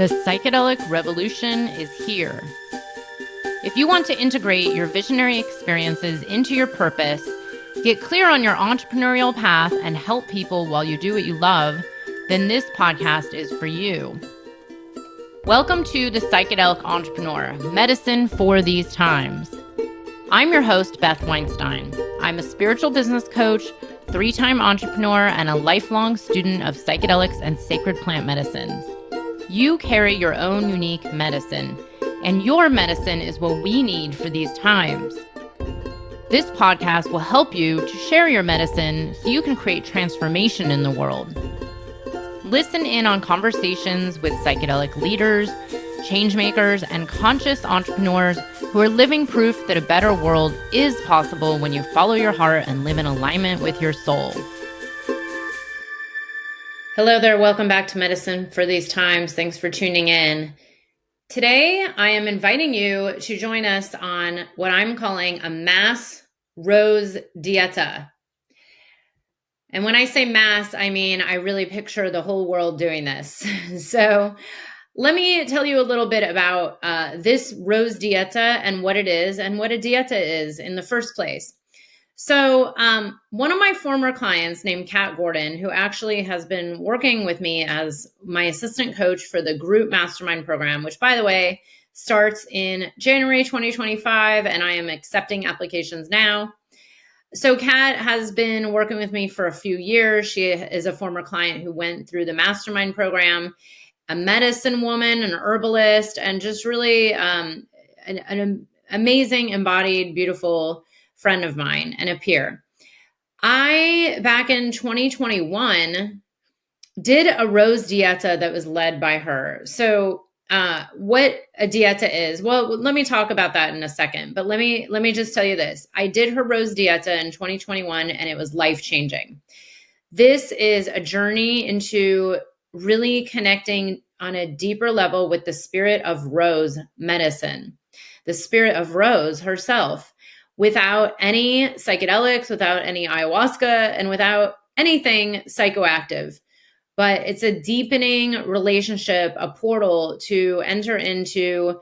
The psychedelic revolution is here. If you want to integrate your visionary experiences into your purpose, get clear on your entrepreneurial path, and help people while you do what you love, then this podcast is for you. Welcome to The Psychedelic Entrepreneur, Medicine for These Times. I'm your host, Beth Weinstein. I'm a spiritual business coach, 3-time entrepreneur, and a lifelong student of psychedelics and sacred plant medicines. You carry your own unique medicine, and your medicine is what we need for these times. This podcast will help you to share your medicine so you can create transformation in the world. Listen in on conversations with psychedelic leaders, changemakers, and conscious entrepreneurs who are living proof that a better world is possible when you follow your heart and live in alignment with your soul. Hello there. Welcome back to Medicine for These Times. Thanks for tuning in. Today, I am inviting you to join us on what I'm calling a mass Rose Dieta. And when I say mass, I mean I really picture the whole world doing this. So let me tell you a little bit about this Rose Dieta and what it is and what a dieta is in the first place. So one of my former clients named Kat Gordon, who actually has been working with me as my assistant coach for the group mastermind program, which, by the way, starts in January 2025, and I am accepting applications now. So Kat has been working with me for a few years. She is a former client who went through the mastermind program, a medicine woman, an herbalist, and just really an amazing, embodied, beautiful friend of mine and a peer. I, back in 2021, did a Rose Dieta that was led by her. So what a dieta is, well, let me talk about that in a second, but let me just tell you this. I did her Rose Dieta in 2021 and it was life-changing. This is a journey into really connecting on a deeper level with the spirit of Rose medicine, the spirit of Rose herself, without any psychedelics, without any ayahuasca, and without anything psychoactive. But it's a deepening relationship, a portal to enter into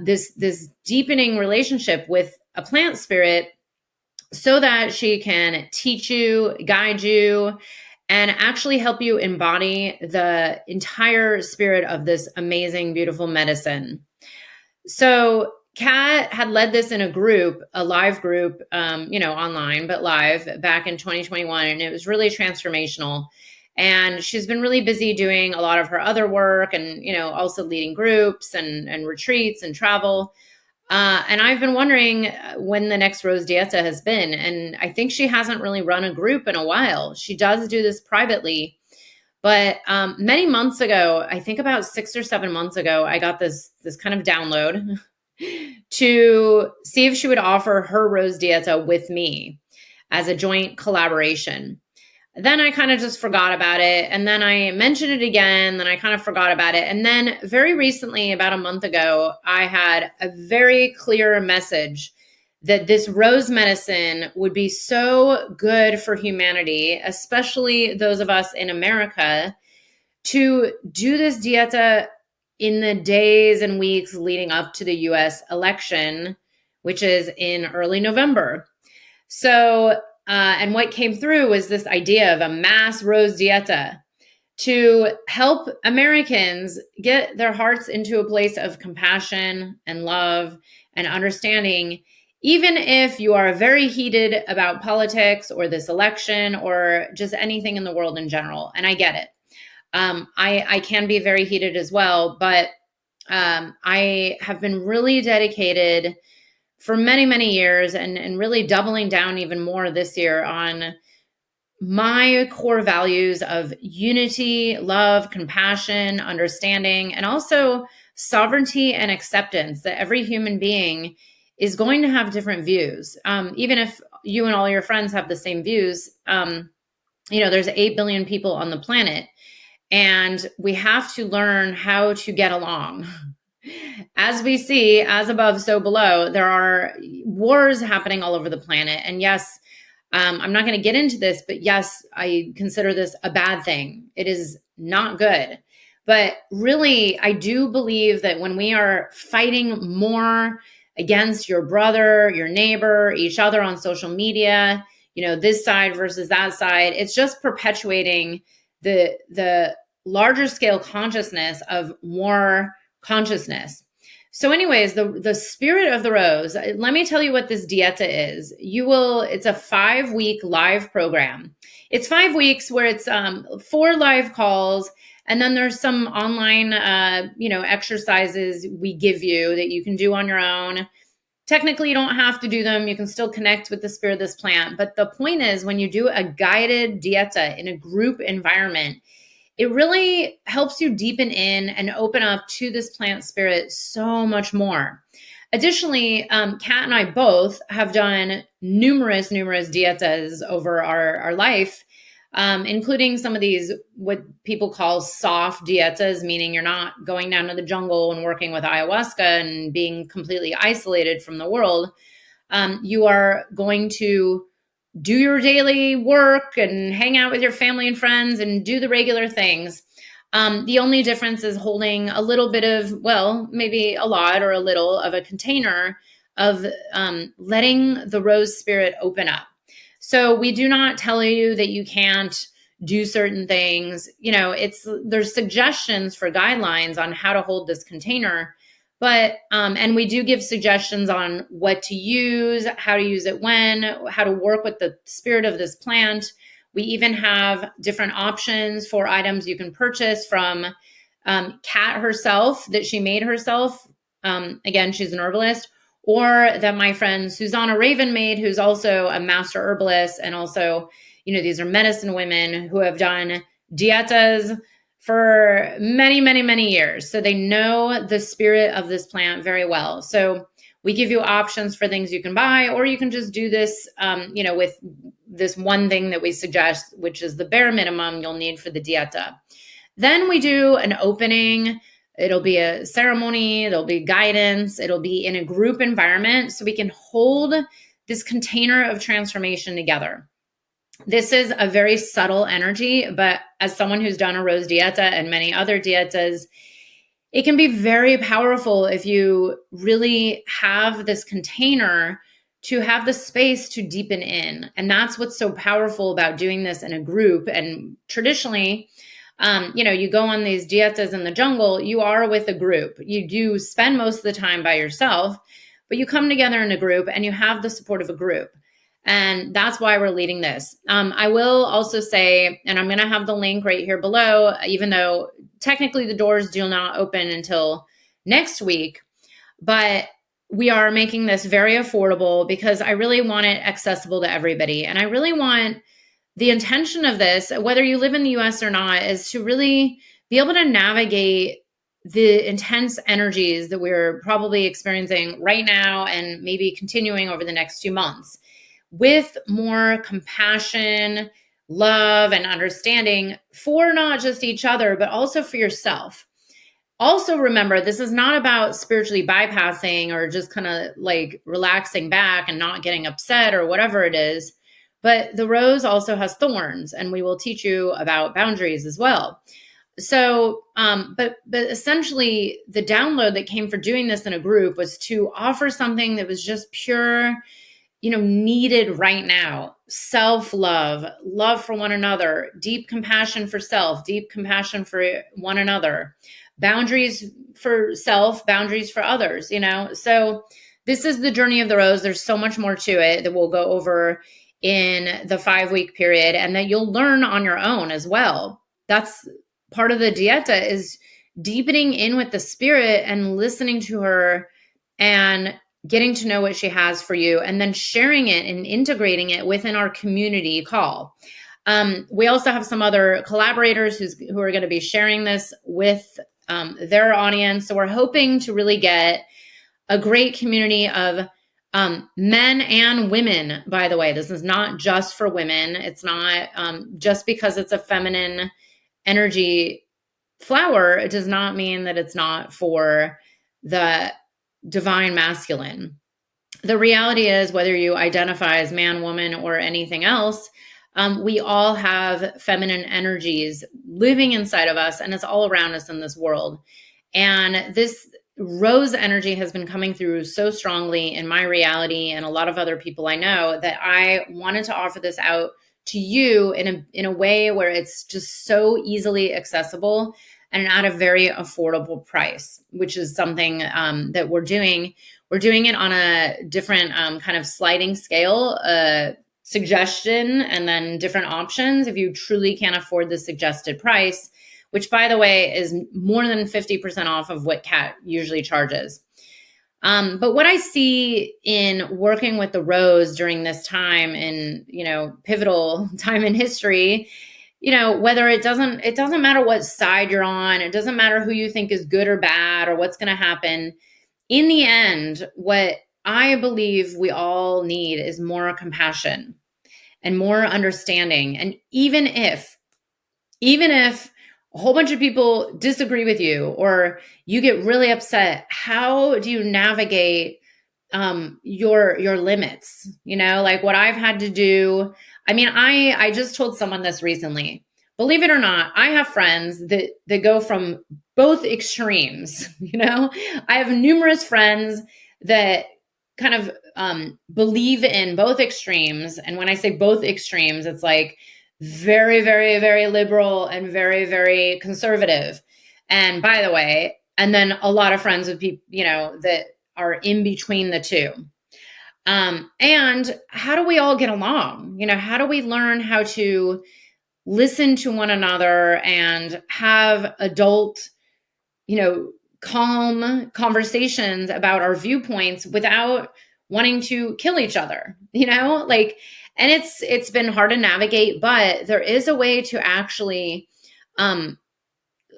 this deepening relationship with a plant spirit so that she can teach you, guide you, and actually help you embody the entire spirit of this amazing, beautiful medicine. So Kat had led this in a group, a live group, online, but live back in 2021. And it was really transformational. And she's been really busy doing a lot of her other work and, also leading groups and retreats and travel. And I've been wondering when the next Rose Dieta has been. And I think she hasn't really run a group in a while. She does do this privately. But many months ago, I think about 6 or 7 months ago, I got this kind of download to see if she would offer her Rose Dieta with me as a joint collaboration. Then I kind of just forgot about it. And then I mentioned it again. Then I kind of forgot about it. And then very recently, about a month ago, I had a very clear message that this rose medicine would be so good for humanity, especially those of us in America, to do this dieta in the days and weeks leading up to the US election, which is in early November. So, and what came through was this idea of a mass Rose Dieta to help Americans get their hearts into a place of compassion and love and understanding, even if you are very heated about politics or this election or just anything in the world in general. And I get it. I can be very heated as well, but I have been really dedicated for many, many years and really doubling down even more this year on my core values of unity, love, compassion, understanding, and also sovereignty and acceptance that every human being is going to have different views. Even if you and all your friends have the same views, there's 8 billion people on the planet. And we have to learn how to get along. As we see, as above, so below, there are wars happening all over the planet. And yes, I'm not going to get into this, but yes, I consider this a bad thing. It is not good. But really, I do believe that when we are fighting more against your brother, your neighbor, each other on social media, this side versus that side, it's just perpetuating the larger scale consciousness of more consciousness. So anyways, the spirit of the rose, let me tell you what this dieta is. It's a 5-week live program. It's 5 weeks where it's 4 live calls, and then there's some online exercises we give you that you can do on your own. Technically, you don't have to do them. You can still connect with the spirit of this plant. But the point is, when you do a guided dieta in a group environment, it really helps you deepen in and open up to this plant spirit so much more. Additionally, Kat and I both have done numerous dietas over our life, including some of these, what people call soft dietas, meaning you're not going down to the jungle and working with ayahuasca and being completely isolated from the world. You are going to do your daily work and hang out with your family and friends and do the regular things. The only difference is holding a little bit of, maybe a lot or a little of a container of letting the rose spirit open up. So we do not tell you that you can't do certain things. There's suggestions for guidelines on how to hold this container. But, and we do give suggestions on what to use, how to use it when, how to work with the spirit of this plant. We even have different options for items you can purchase from Kat herself that she made herself. Again, she's an herbalist, or that my friend Susanna Raven made, who's also a master herbalist. And also, these are medicine women who have done dietas for many, many, many years. So they know the spirit of this plant very well. So we give you options for things you can buy, or you can just do this, with this one thing that we suggest, which is the bare minimum you'll need for the dieta. Then we do an opening. It'll be a ceremony. It'll be guidance. It'll be in a group environment so we can hold this container of transformation together. This is a very subtle energy, but as someone who's done a Rose Dieta and many other dietas, it can be very powerful if you really have this container to have the space to deepen in. And that's what's so powerful about doing this in a group. And traditionally, you go on these dietas in the jungle, you are with a group. You do spend most of the time by yourself, but you come together in a group and you have the support of a group. And that's why we're leading this. I will also say, and I'm going to have the link right here below, even though technically the doors do not open until next week, but we are making this very affordable because I really want it accessible to everybody. And I really want the intention of this, whether you live in the US or not, is to really be able to navigate the intense energies that we're probably experiencing right now and maybe continuing over the next 2 months with more compassion, love, and understanding for not just each other, but also for yourself. Also, remember, this is not about spiritually bypassing or just kind of like relaxing back and not getting upset or whatever it is. But the rose also has thorns, and we will teach you about boundaries as well. So, but essentially, the download that came for doing this in a group was to offer something that was just pure, needed right now. Self-love, love for one another, deep compassion for self, deep compassion for one another, boundaries for self, boundaries for others, So this is the journey of the rose. There's so much more to it that we'll go over in the 5-week period and that you'll learn on your own as well. That's part of the dieta, is deepening in with the spirit and listening to her and getting to know what she has for you, and then sharing it and integrating it within our community call. We also have some other collaborators who are going to be sharing this with their audience. So we're hoping to really get a great community of men and women. By the way, this is not just for women. It's not just because it's a feminine energy flower, it does not mean that it's not for the divine masculine. The reality is, whether you identify as man, woman, or anything else, We all have feminine energies living inside of us, and it's all around us in this world. And this rose energy has been coming through so strongly in my reality and a lot of other people I know that I wanted to offer this out to you in a way where it's just so easily accessible and at a very affordable price, which is something that we're doing. We're doing it on a different kind of sliding scale, suggestion, and then different options if you truly can't afford the suggested price, which, by the way, is more than 50% off of what Kat usually charges. But what I see in working with the rose during this time in, pivotal time in history, whether it doesn't matter what side you're on, it doesn't matter who you think is good or bad or what's going to happen. In the end, what I believe we all need is more compassion and more understanding. And even if a whole bunch of people disagree with you or you get really upset, how do you navigate your limits? Like what I've had to do. I mean, I just told someone this recently. Believe it or not, I have friends that go from both extremes. I have numerous friends that kind of believe in both extremes. And when I say both extremes, it's like very, very, very liberal and very, very conservative. And by the way, and then a lot of friends with people, that are in between the two. And how do we all get along? How do we learn how to listen to one another and have adult, calm conversations about our viewpoints without wanting to kill each other, and it's been hard to navigate, but there is a way to actually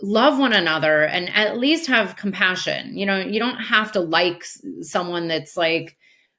love one another and at least have compassion. You don't have to like someone that's like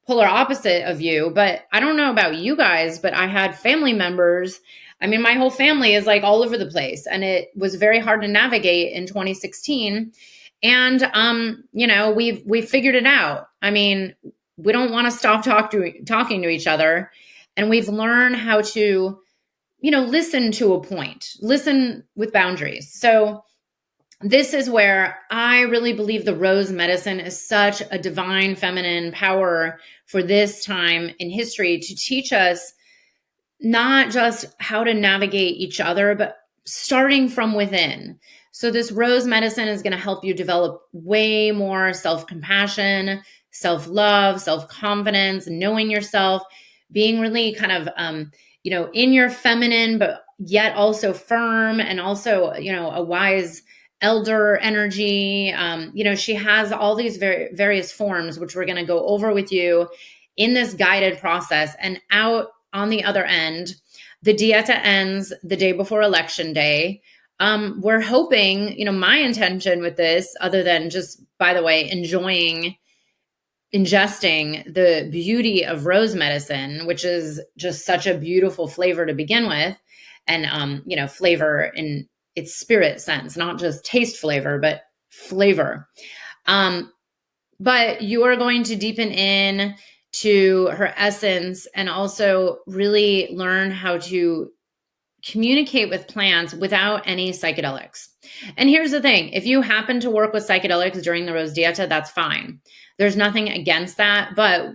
polar opposite of you, but I don't know about you guys, but I had family members. I mean, my whole family is like all over the place, and it was very hard to navigate in 2016. And we've figured it out. I mean, we don't want to stop talking to each other. And we've learned how to, listen to a point, listen with boundaries. So this is where I really believe the rose medicine is such a divine feminine power for this time in history to teach us not just how to navigate each other, but starting from within. So this rose medicine is going to help you develop way more self-compassion, self-love, self-confidence, knowing yourself, being really kind of, in your feminine, but yet also firm and also, a wise elder energy. She has all these various forms, which we're going to go over with you in this guided process. And out on the other end, the dieta ends the day before election day. We're hoping, my intention with this, other than just, by the way, ingesting the beauty of rose medicine, which is just such a beautiful flavor to begin with. And, flavor in its spirit sense, not just taste flavor, but flavor. But you are going to deepen in to her essence and also really learn how to communicate with plants without any psychedelics. And here's the thing. If you happen to work with psychedelics during the Rose Dieta, that's fine. There's nothing against that, but,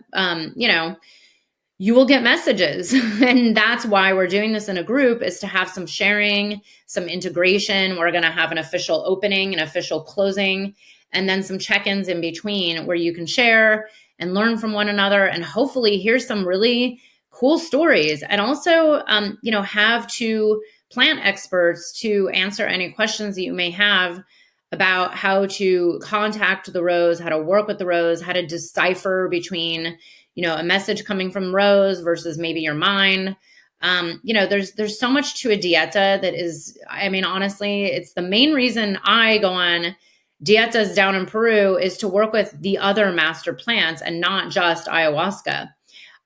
you will get messages. And that's why we're doing this in a group, is to have some sharing, some integration. We're going to have an official opening, an official closing, and then some check-ins in between where you can share and learn from one another and hopefully hear some really cool stories. And also, have two plant experts to answer any questions that you may have about how to contact the rose, how to work with the rose, how to decipher between, a message coming from rose versus maybe your mind. There's so much to a dieta that is, I mean, honestly, it's the main reason I go on dietas down in Peru is to work with the other master plants and not just ayahuasca.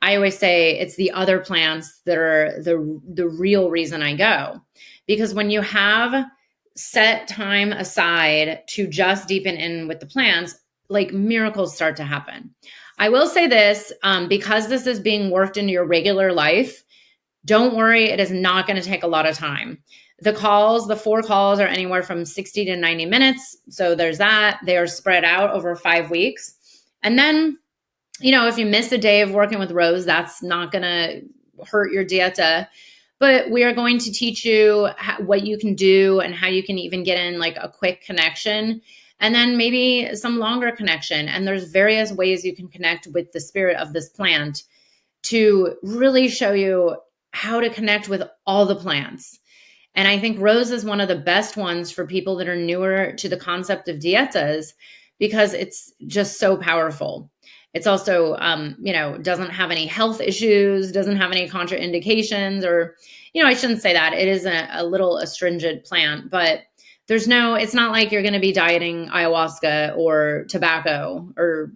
I always say it's the other plants that are the real reason I go, because when you have set time aside to just deepen in with the plants, like miracles start to happen. I will say this, because this is being worked into your regular life, Don't worry, it is not going to take a lot of time. The 4 calls are anywhere from 60 to 90 minutes. So there's that. They are spread out over 5 weeks. And then, if you miss a day of working with Rose, that's not going to hurt your dieta. But we are going to teach you what you can do and how you can even get in like a quick connection and then maybe some longer connection. And there's various ways you can connect with the spirit of this plant to really show you how to connect with all the plants. And I think Rose is one of the best ones for people that are newer to the concept of dietas because it's just so powerful. It's also, doesn't have any health issues, doesn't have any contraindications, or, I shouldn't say that. It is a little astringent plant, but it's not like you're going to be dieting ayahuasca or tobacco or,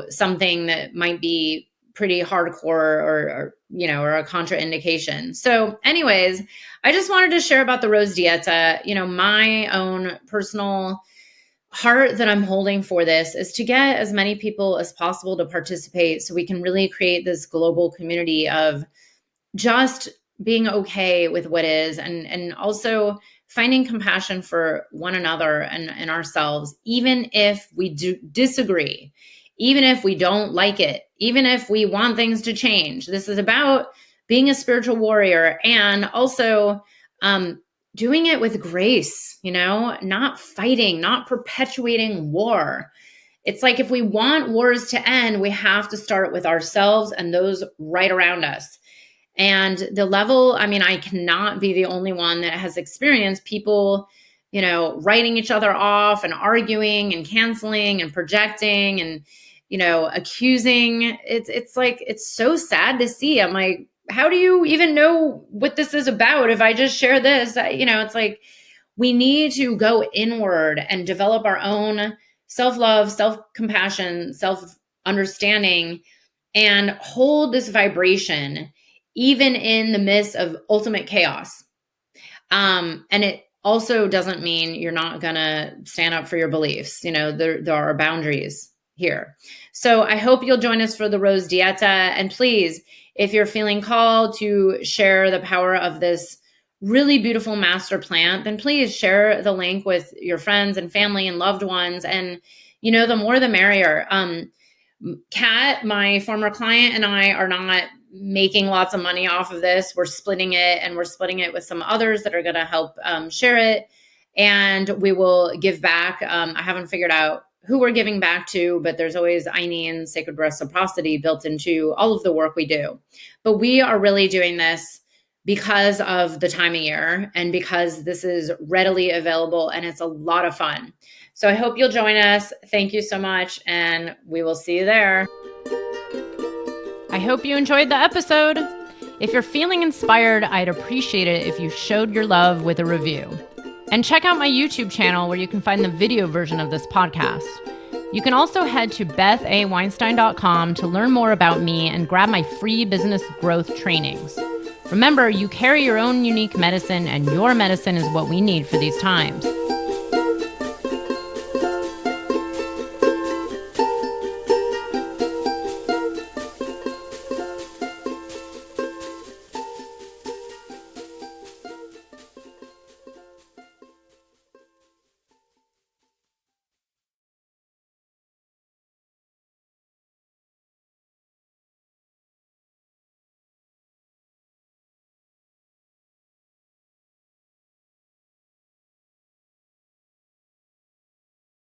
something that might be pretty hardcore or a contraindication. So anyways, I just wanted to share about the Rose Dieta. My own personal heart that I'm holding for this is to get as many people as possible to participate so we can really create this global community of just being okay with what is and also finding compassion for one another and ourselves, even if we do disagree, even if we don't like it, even if we want things to change. This is about being a spiritual warrior and also doing it with grace, not fighting, not perpetuating war. It's like if we want wars to end, we have to start with ourselves and those right around us. And the level, I cannot be the only one that has experienced people, writing each other off and arguing and canceling and projecting and, accusing. It's like, it's so sad to see. I'm like, how do you even know what this is about if I just share this? It's like we need to go inward and develop our own self-love, self-compassion, self-understanding, and hold this vibration even in the midst of ultimate chaos. And it also doesn't mean you're not going to stand up for your beliefs. There are boundaries here. So I hope you'll join us for the Rose Dieta. And please, if you're feeling called to share the power of this really beautiful master plant, then please share the link with your friends and family and loved ones. And, the more the merrier. Kat, my former client, and I are not making lots of money off of this. We're splitting it, and we're splitting it with some others that are going to help share it. And we will give back. I haven't figured out who we're giving back to, but there's always Ainian sacred reciprocity built into all of the work we do. But we are really doing this because of the time of year and because this is readily available and it's a lot of fun. So I hope you'll join us. Thank you so much, and we will see you there. I hope you enjoyed the episode. If you're feeling inspired, I'd appreciate it if you showed your love with a review. And check out my YouTube channel where you can find the video version of this podcast. You can also head to bethaweinstein.com to learn more about me and grab my free business growth trainings. Remember, you carry your own unique medicine, and your medicine is what we need for these times.